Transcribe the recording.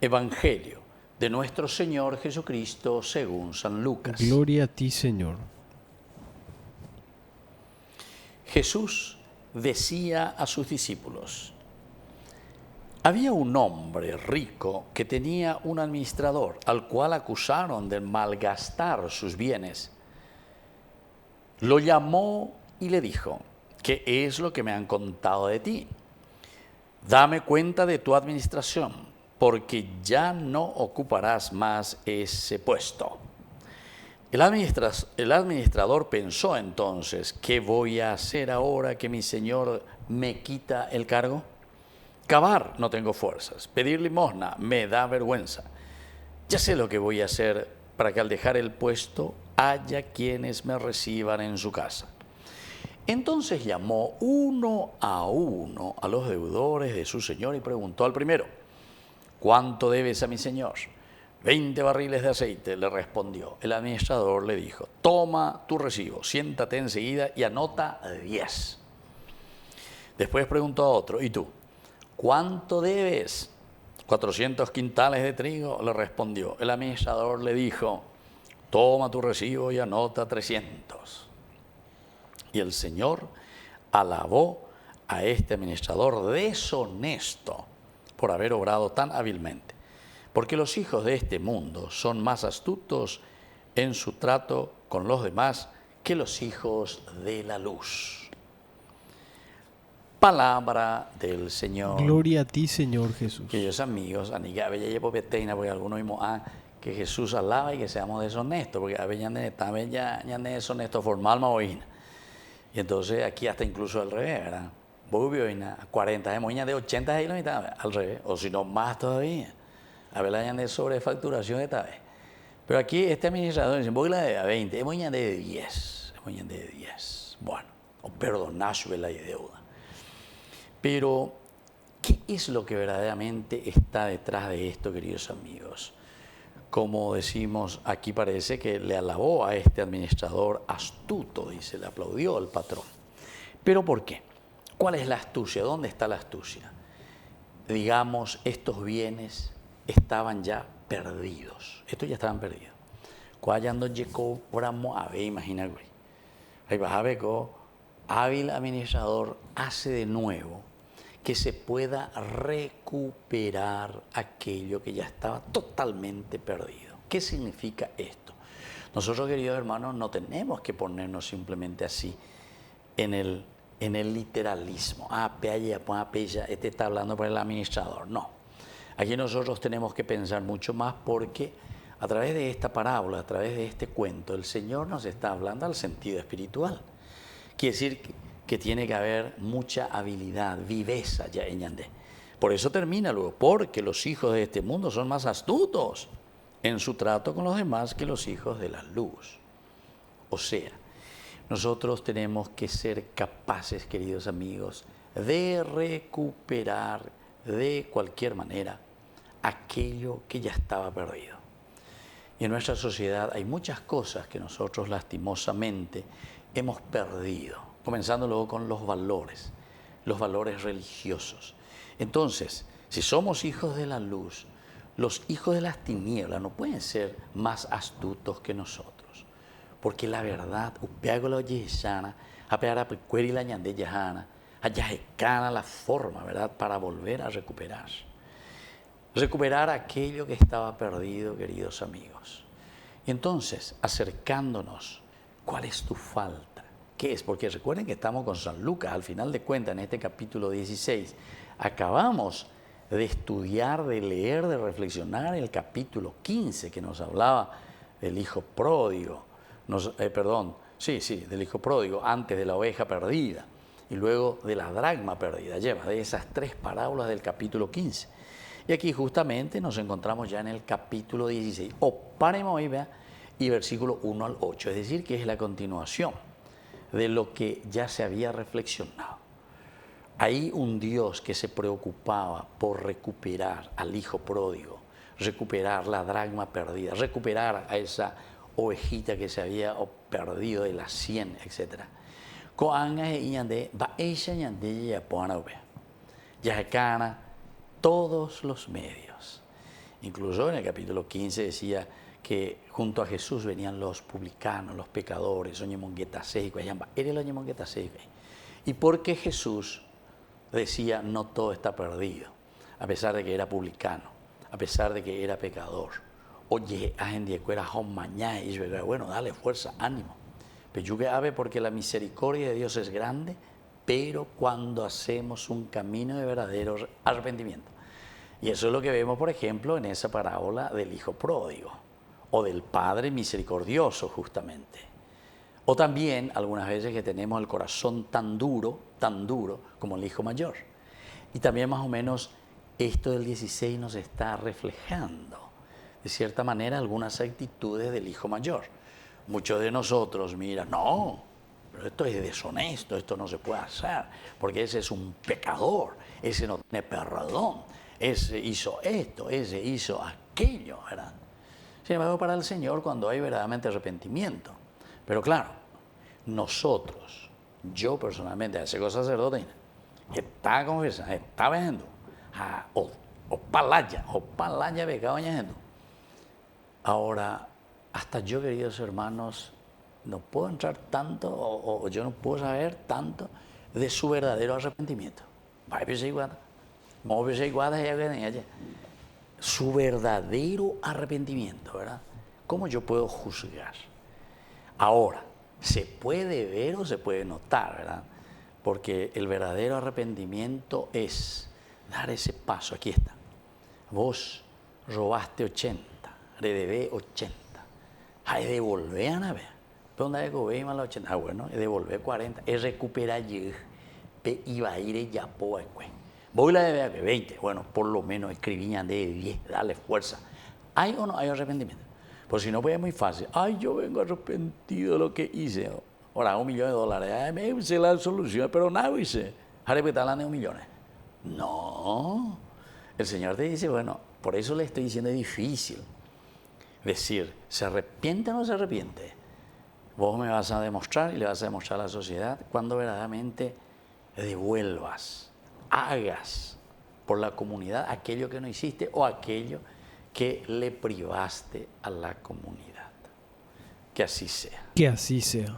Evangelio de nuestro Señor Jesucristo según San Lucas. Gloria a ti, Señor. Jesús decía a sus discípulos: había un hombre rico que tenía un administrador al cual acusaron de malgastar sus bienes. Lo llamó y le dijo: ¿qué es lo que me han contado de ti? Dame cuenta de tu administración, porque ya no ocuparás más ese puesto. El administrador pensó entonces: ¿qué voy a hacer ahora que mi señor me quita el cargo? Cavar no tengo fuerzas, pedir limosna me da vergüenza. Ya sé lo que voy a hacer para que al dejar el puesto haya quienes me reciban en su casa. Entonces llamó uno a los deudores de su señor y preguntó al primero: ¿cuánto debes a mi señor? 20 barriles de aceite, le respondió. El administrador le dijo: toma tu recibo, siéntate enseguida y anota 10. Después preguntó a otro: ¿y tú? ¿Cuánto debes? 400 quintales de trigo, le respondió. El administrador le dijo: toma tu recibo y anota 300. Y el Señor alabó a este administrador deshonesto por haber obrado tan hábilmente, porque los hijos de este mundo son más astutos en su trato con los demás que los hijos de la luz. Palabra del Señor. Gloria a ti, Señor Jesús. Queridos amigos, porque algunos vimos que Jesús alaba y que seamos deshonestos, porque a veces ya deshonesto formal más hoy. Y entonces aquí hasta incluso al revés, ¿verdad? Vos a 40 de 80 al revés, o si no más todavía. A ver, la de sobrefacturación esta vez. Pero aquí este administrador dice: voy a de 20, es mañana de 10, es mañana de 10. Bueno, o perdonar la deuda. Pero, ¿qué es lo que verdaderamente está detrás de esto, queridos amigos? Como decimos, aquí parece que le alabó a este administrador astuto, dice, le aplaudió al patrón. ¿Pero por qué? ¿Cuál es la astucia? ¿Dónde está la astucia? Digamos, estos bienes estaban ya perdidos. Estos ya estaban perdidos. Cuando llegó, imagina, ahí vas a ver que hábil administrador hace de nuevo que se pueda recuperar aquello que ya estaba totalmente perdido. ¿Qué significa esto? Nosotros, queridos hermanos, no tenemos que ponernos simplemente así en el literalismo. Este está hablando por el administrador. No. Aquí nosotros tenemos que pensar mucho más, porque a través de esta parábola, a través de este cuento, el Señor nos está hablando al sentido espiritual. Quiere decir que tiene que haber mucha habilidad, viveza ya en Yandé. Por eso termina luego: porque los hijos de este mundo son más astutos en su trato con los demás que los hijos de la luz. O sea, nosotros tenemos que ser capaces, queridos amigos, de recuperar de cualquier manera aquello que ya estaba perdido. Y en nuestra sociedad hay muchas cosas que nosotros lastimosamente hemos perdido, comenzando luego con los valores religiosos. Entonces, si somos hijos de la luz, los hijos de las tinieblas no pueden ser más astutos que nosotros, porque la verdad, la forma, ¿verdad?, para volver a recuperar aquello que estaba perdido, queridos amigos. Y entonces, acercándonos, ¿cuál es tu falta? ¿Qué es? Porque recuerden que estamos con San Lucas, al final de cuentas, en este capítulo 16. Acabamos de estudiar, de leer, de reflexionar el capítulo 15, que nos hablaba del hijo pródigo. Del hijo pródigo, antes de la oveja perdida, y luego de la dracma perdida. Lleva de esas 3 parábolas del capítulo 15. Y aquí justamente nos encontramos ya en el capítulo 16. Paremos ahí, vea, y versículo 1 al 8, es decir, que es la continuación de lo que ya se había reflexionado. Hay un Dios que se preocupaba por recuperar al hijo pródigo, recuperar la dracma perdida, recuperar a esa ovejita que se había perdido de las 100, etc. Ya todos los medios. Incluso en el capítulo 15 decía que junto a Jesús venían los publicanos, los pecadores, y porque Jesús decía, no todo está perdido, a pesar de que era publicano, a pesar de que era pecador. Oye, bueno, dale fuerza, ánimo. Pero porque la misericordia de Dios es grande, pero cuando hacemos un camino de verdadero arrepentimiento. Y eso es lo que vemos, por ejemplo, en esa parábola del hijo pródigo, o del padre misericordioso, justamente. O también algunas veces que tenemos el corazón tan duro como el hijo mayor. Y también más o menos esto del 16 nos está reflejando, de cierta manera, algunas actitudes del hijo mayor. Muchos de nosotros miran, no, pero esto es deshonesto, esto no se puede hacer, porque ese es un pecador, ese no tiene perdón, ese hizo esto, ese hizo aquello, ¿verdad? Sin embargo, para el Señor, cuando hay verdaderamente arrepentimiento. Pero claro, nosotros, yo personalmente, hace cosas sacerdote, está confesando, está viendo, o palaya pecado añadiendo. Ahora, hasta yo, queridos hermanos, no puedo entrar tanto, o yo no puedo saber tanto de su verdadero arrepentimiento. Su verdadero arrepentimiento, ¿verdad? ¿Cómo yo puedo juzgar? Ahora, se puede ver o se puede notar, ¿verdad? Porque el verdadero arrepentimiento es dar ese paso. Aquí está. Vos robaste 80, redebé 80. Hay devolver a ver. ¿Pero dónde hay que ver más los 80? Bueno, es devolver 40. Es recuperar iba a ir ya po. Voy la de 20. Bueno, por lo menos escribían de 10. Dale fuerza. ¿Hay o no hay arrepentimiento? Pues si no, pues es muy fácil. Ay, yo vengo arrepentido de lo que hice. Ahora, $1.000.000. Ay, me hice la solución, pero nada hice. Ahora me están dando $1.000.000. No. El Señor te dice, bueno, por eso le estoy diciendo es difícil decir, ¿se arrepiente o no se arrepiente? Vos me vas a demostrar y le vas a demostrar a la sociedad cuando verdaderamente devuelvas, hagas por la comunidad aquello que no hiciste o aquello que le privaste a la comunidad. Que así sea. Que así sea.